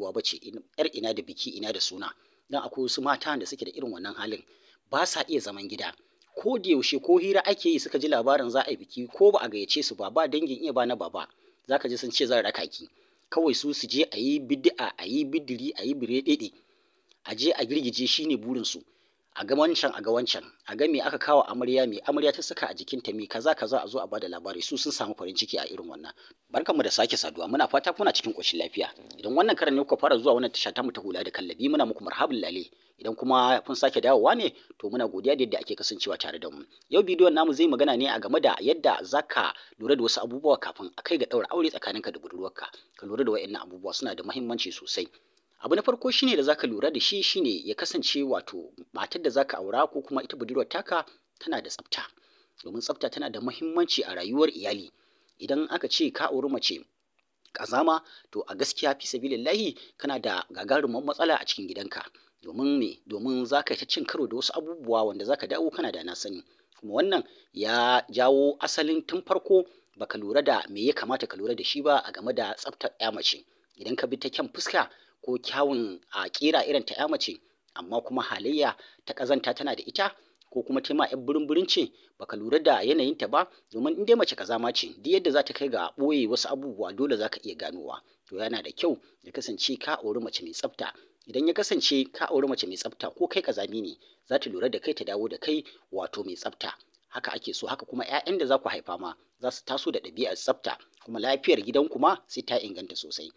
unguwa ba ce, ‘yar ina da biki ina da suna. Dan akwai wasu mata da suke da irin wannan halin, ba sa iya zaman gida. Ko da yaushe ko hira ake yi suka ji labarin za a yi biki ko ba a gayyace su ba, ba dangin iya ba na baba, za ka ji sun ce zan raka ki. Kawai su je a yi bid'a, a yi bidiri, a yi bireɗeɗe, a je a girgije shi ne burinsu. A ga wancan, a ga wancan, a ga me aka kawo amarya, me amarya ta saka a jikinta, me kaza kaza, a zo a bada labari. Su sun samu farin ciki a irin wannan. Barkanmu da sake saduwa, muna fata kuna cikin ƙoshin lafiya. Idan wannan karan ne kuka fara zuwa wannan tasha tamu ta Hula da Kallabi, muna muku marhabin lale. Idan kuma kun sake dawowa ne, to muna godiya da yadda ake kasancewa tare da mu. Yau bidiyon namu zai magana ne a game da yadda zaka lura da wasu abubuwa kafin a kai ga ɗaura aure tsakaninka da budurwarka. Ka lura da waɗannan abubuwa, suna da muhimmanci sosai. Abu na farko shine da zaka lura da shi shine ya kasance wato matar da zaka aura ko kuma ita budurwar taka tana da tsafta. Domin tsafta tana da muhimmanci a rayuwar iyali. Idan aka ce ka auri mace ƙazama, to a gaskiya fi sabilillahi kana da gagarumin matsala a cikin gidanka. Domin me? Domin za ka yi ta cin karo da wasu abubuwa wanda za ka dawo kana da na sani. Kuma wannan ya jawo asalin tun farko baka lura da me ya kamata ka lura da shi ba a game da tsaftar ya mace. Idan ka bi ta kyan fuska ko kyawun a ƙira irin ta ya mace, amma kuma halayya ta ƙazanta tana da ita, ko kuma ta ma 'yan burin ce, baka lura da yanayinta ba. Domin in dai mace ƙazama ce, duk yadda za ta kai ga ɓoye wasu abubuwa dole za ka iya ganowa. To yana da kyau ya kasance ka auri mace mai tsafta. Idan ya kasance ka auri mace mai tsafta, ko kai ƙazami ne, za ta lura da kai ta dawo da kai wato mai tsafta. Haka ake so. Haka kuma 'ya'yan da za ku haifa ma za su taso da ɗabi'ar tsafta, kuma lafiyar gidanku ma sai ta inganta sosai.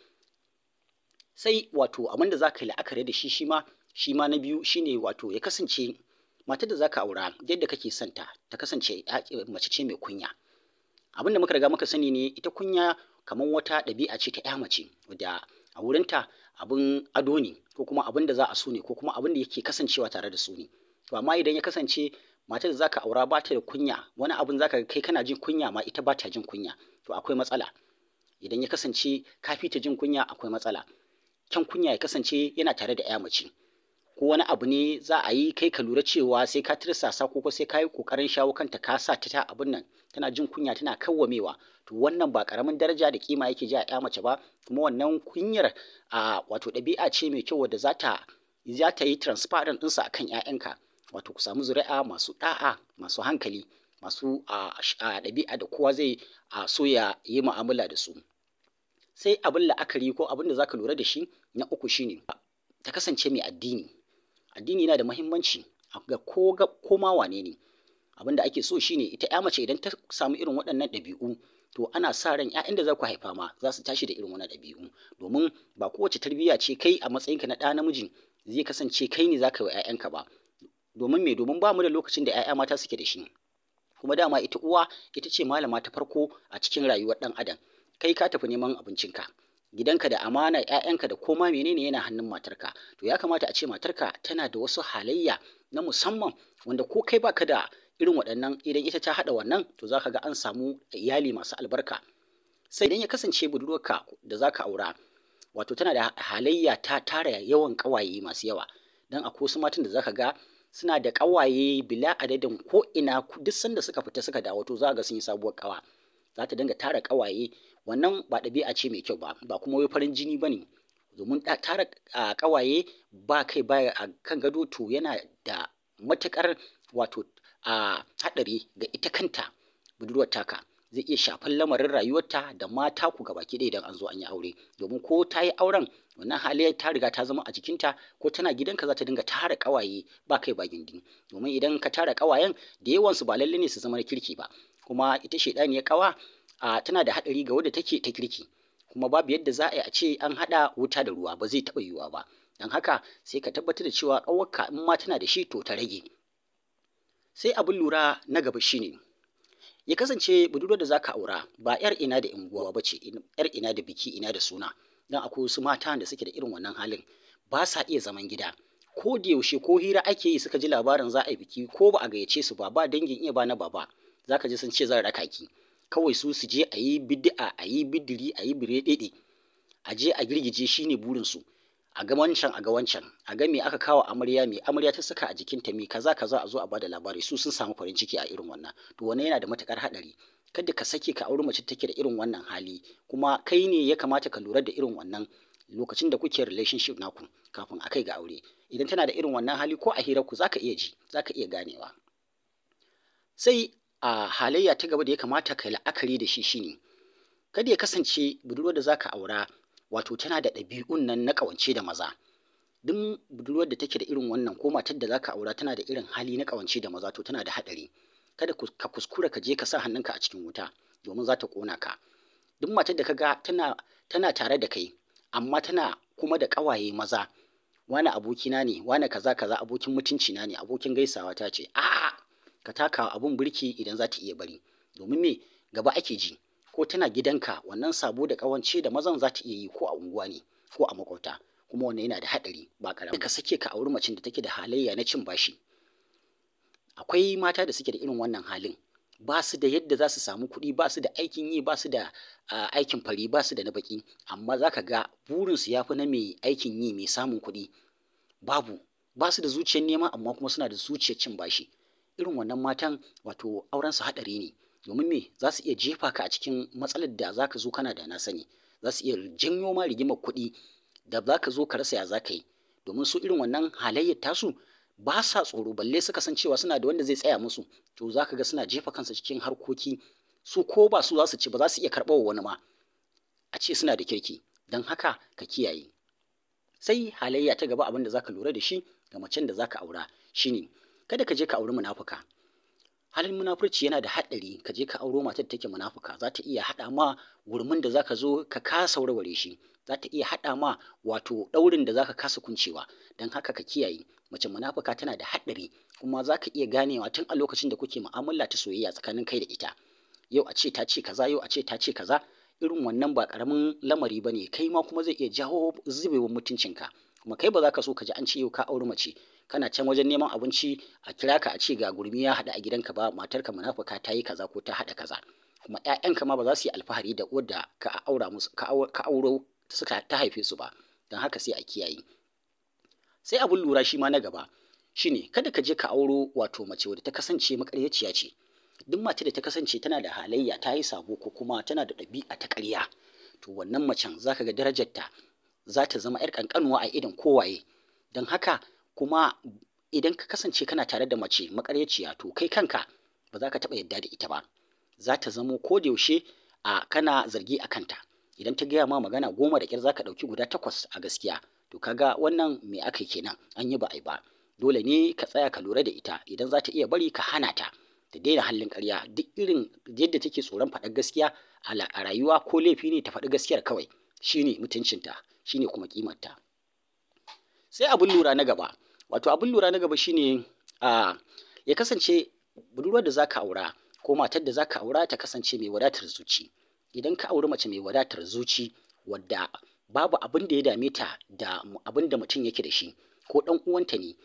Sai wato abin da za ka yi la'akari da shi shi ma na biyu shine wato ya kasance matar da za ka aura yadda kake son ta kasance mace ce mai kunya. Abin da muka riga muka sani ne, ita kunya kamar wata ɗabi'a ce ta ya mace, wadda a wurinta abin ado ne, ko kuma abin da za a so ne, ko kuma abin da yake kasancewa tare da su ne. To amma idan ya kasance matar da za ka aura ba ta da kunya, wani abin za ka kai kana jin kunya ma ita ba ta jin kunya, to akwai matsala. Idan ya kasance ka fi ta jin kunya, akwai matsala. Kyan kunya ya kasance yana tare da ya mace. Ko wani abu ne za a yi, kai ka lura cewa sai ka tirsasa ko sai ka yi ƙoƙarin shawo kanta, ka sa ta abin nan tana jin kunya, tana kawwamewa. To wannan ba ƙaramin daraja da kima yake ji a ya mace ba. Kuma wannan kunyar wato ɗabi'a ce mai kyau wadda za ta yi transparent ɗinsa akan 'ya'yanka. Wato ku samu zuri'a masu ɗa'a, masu hankali, masu ɗabi'a da kowa zai so ya yi mu'amala da su. Sai abin la'akari ko abin da za ka lura da shi na uku shine ta kasance mai addini. Addini yana da muhimmanci ga ko ma wane ne. Abin da ake so shine ita ya mace idan ta samu irin waɗannan ɗabi'u, to ana sa ran 'ya'yan da za ku haifa ma za su tashi da irin wannan ɗabi'u. Domin ba kowace tarbiyya ce kai a matsayinka na ɗa namiji zai kasance kai ne za ka yi wa 'ya'yanka ba. Domin me? Domin ba mu da lokacin da 'ya'ya mata suke da shi. Kuma dama ita uwa ita ce malama ta farko a cikin rayuwar ɗan adam. Kai ka tafi neman abincinka, gidanka da amana 'ya'yanka da koma menene yana hannun matarka. To ya kamata a ce matarka tana da wasu halayya na musamman wanda ko kai baka da irin waɗannan, idan ita ta haɗa wannan, to za ka ga an samu iyali masu albarka. Sai idan ya kasance budurwarka da za ka aura wato tana da halayya ta tara yawan ƙawaye masu yawa. Dan akwai wasu matan da za ka ga suna da ƙawaye bila adadin, ko ina duk sanda suka fita suka dawo to za ga sun yi sabuwar ƙawa. Za ta dinga tara ƙawaye. Wannan ba ɗabi'a ce mai kyau ba, ba kuma wai farin jini ba ne. Domin tara ƙawaye ba kai baya a kan gado, to yana da matuƙar wato haɗari ga ita kanta budurwar taka. Zai iya shafan lamarin rayuwarta da mata ku gabaki ɗaya idan an zo an yi aure. Domin ko ta yi auren, wannan halayyar ta riga ta zama a jikinta, ko tana gidanka za ta dinga tara ƙawaye ba kai ba gindi. Domin idan ka tara ƙawayen da yawansu ba lalle ne su zama na kirki ba. Kuma ita shaiɗaniyar ƙawa tana da haɗari ga wadda take ta kirki. Kuma babu yadda za a yi a ce an haɗa wuta da ruwa, ba zai taɓa yiwuwa ba. Don haka sai ka tabbatar da cewa ƙawarka in ma tana da shi to ta rage. Sai abin lura na gaba shine ya kasance budurwar da za ka aura ba 'yar ina da unguwa ba ce, 'yar ina da biki ina da suna. Dan akwai wasu mata da suke da irin wannan halin, ba sa iya zaman gida. Ko da yaushe ko hira ake yi suka ji labarin za a yi biki ko ba a gayyace su ba, ba dangin iya ba na baba, za ka ji sun ce zan raka ki. Kawai su je a yi bid'a, a yi bidiri, a yi bireɗeɗe, a je a girgije shi ne burinsu. A ga wancan, a ga wancan, a ga me aka kawo amarya, me amarya ta saka a jikinta, me kaza kaza, a zo a bada labari. Su sun samu farin ciki a irin wannan. To wannan yana da matuƙar haɗari. Kada ka sake ka auri mace take da irin wannan hali. Kuma kai ne ya kamata ka lura da irin wannan. lokacin da kuke relationship naku kafin a kai ga aure. Idan tana da irin wannan hali ko a hirarku za ka iya ji, za ka iya ganewa. Sai a halayya ta gaba da ya kamata ka yi la'akari da shi shine, kada ya kasance budurwar da za ka aura wato tana da ɗabi'un nan na ƙawance da maza. Duk budurwar da take da irin wannan ko matar da za ka aura tana da irin hali na ƙawance da maza to tana da haɗari. Kada ka kuskura ka je ka sa hannunka a cikin wuta domin za ta ƙona ka. Duk matar da ka ga tana tare da kai amma tana kuma da ƙawaye maza, wani abokina ne, wani kaza kaza, abokin mutunci na ne, abokin gaisawa ta ce, a'a ka taka abun birki idan za ta iya bari. Domin me? Gaba ake ji. Ko tana gidanka wannan sabo da ƙawance da mazan za ta iya yi ko a unguwa ne ko a makwabta, kuma wannan yana da haɗari ba ƙarami. Ka sake ka auri macen da take da halayya na cin bashi. Akwai mata da suke da irin wannan halin, ba su da yadda za su samu kuɗi, ba su da aikin yi, ba su da aikin fari, ba su da na baƙi, amma za ka ga burinsu ya fi na mai aikin yi, mai samun kuɗi. Ba su da zuciyar nema amma kuma suna da zuciyar cin bashi. Irin wannan matan wato aurensu haɗari ne. Domin me? Za su iya jefa ka a cikin matsalar da za ka zo kana da na sani. Za su iya janyo ma rigimar kuɗi da za ka zo ka rasa ya za ka yi. Domin su irin wannan halayyar tasu ba sa tsoro, balle suka san cewa suna da wanda zai tsaya musu, to za ka ga suna jefa kansu cikin harkoki, su ko ba su za su ci ba za su iya karɓar wani ma a ce suna da kirki. Don haka ka kiyaye. Sai halayya ta gaba, abin da za ka lura da shi ga macen da za ka aura shine, kada ka je ka auri munafuka. Halin munafurci yana da haɗari. Ka je ka auro matar da take munafuka, za ta iya haɗa ma gurmin da za ka zo ka kasa warware shi, za ta iya haɗa ma wato ɗaurin da za ka kasa kuncewa. Don haka ka kiyaye. Mace munafuka tana da haɗari, kuma za ka iya ganewa tun a lokacin da kuke mu'amala ta soyayya tsakanin kai da ita. Yau a ce ta ce kaza, yau a ce ta ce kaza. Irin wannan ba ƙaramin lamari ba ne, kai ma kuma zai iya jawo zubewar mutuncinka. Kuma kai ba za ka so ka ji an ce yau ka auri mace, kana can wajen neman abinci a kira ka a ce ga gurmi ya haɗu a gidanka ba, matarka munafuka ta yi kaza ko ta haɗa kaza. Kuma 'ya'yanka ma ba za su yi alfahari da wadda ka auro suka ta haife su ba. Don haka sai a kiyaye. Sai abin lura shi ma na gaba shine, kada ka je ka auro wato mace wadda ta kasance maƙaryaciya ce. Duk mace da ta kasance tana da halayya, ta yi sabo ko kuma tana da ɗabi'a ta ƙarya, to wannan macen za ka ga darajarta za ta zama 'yar ƙanƙanuwa a idon kowaye. Don haka kuma idan ka kasance kana tare da mace maƙaryaciya, to kai kanka ba za ka taɓa yadda da ita ba. Za ta zamo ko da yaushe kana zargi a kanta. Idan ta gaya ma magana 10 da ƙyar za ka ɗauki guda 8 a gaskiya. To kaga wannan me aka yi kenan? An yi ba a yi ba. Dole ne ka tsaya ka lura da ita. Idan za ta iya bari, ka hana ta ta daina halin ƙarya. Duk irin yadda take tsoron faɗar gaskiya a rayuwa ko laifi ne, ta faɗi gaskiyar kawai. Shine mutuncinta, shine kuma ƙimarta. Sai abin lura na gaba, wato abin lura na gaba shine ya kasance budurwar da za ka aura ko matar da za ka aura ta kasance mai wadatar zuci. Idan ka auri mace mai wadatar zuci, wadda babu abin da ya dame ta da abin da mutum yake da shi, ko ɗan uwanta ne,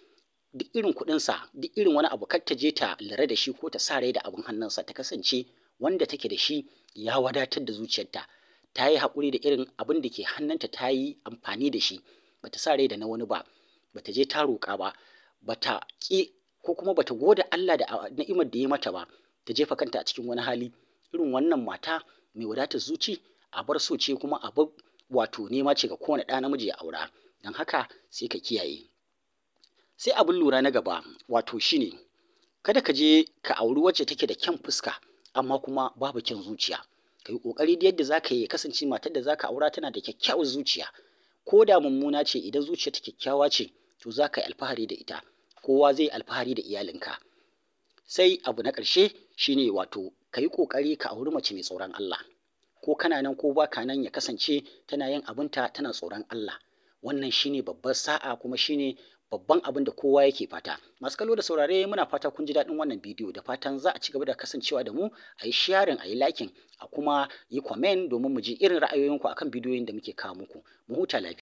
duk irin kuɗinsa, duk irin wani abu, kar ta je ta lura da shi ko ta sa rai da abin hannunsa. Ta kasance wanda take da shi ya wadatar da zuciyarta, ta yi haƙuri da irin abin da ke hannunta, ta yi amfani da shi, bata sa rai da na wani ba, bata je ta roƙa ba, bata ƙi ko kuma bata gode Allah da ni'imar da ya mata ba, ta jefa kanta a cikin wani hali. Irin wannan mata mai wadatar zuci a bar so ce, kuma a bar wato nema ce ga kowane ɗa namiji ya aura. Don haka sai ka kiyaye. Sai abin lura na gaba wato shine, kada ka je ka auri wacce take da kyan fuska amma kuma babu kyan zuciya. Ka yi ƙoƙari da yadda za ka yi kasance matar da za ka aura tana da kyakkyawar zuciya. Ko da mummuna ce, idan zuciyarta kyakkyawa ce, to za ka yi alfahari da ita. Kowa zai yi alfahari da iyalinka. Sai abu na ƙarshe shine wato ka yi ƙoƙari ka auri mace mai tsoron Allah. Ko kana nan ko ba ka nan, ya kasance tana yin abinta tana tsoron Allah. Wannan shine babbar sa'a, kuma shine babban abin da kowa yake fata. Masu kallo da saurare, muna fata kun ji daɗin wannan bidiyo. Da fatan za a ci gaba da kasancewa da mu, a yi sharing, a yi liking, a kuma yi comment domin mu ji irin ra'ayoyinku akan bidiyoyin da muke kawo muku. Mu huta lafiya.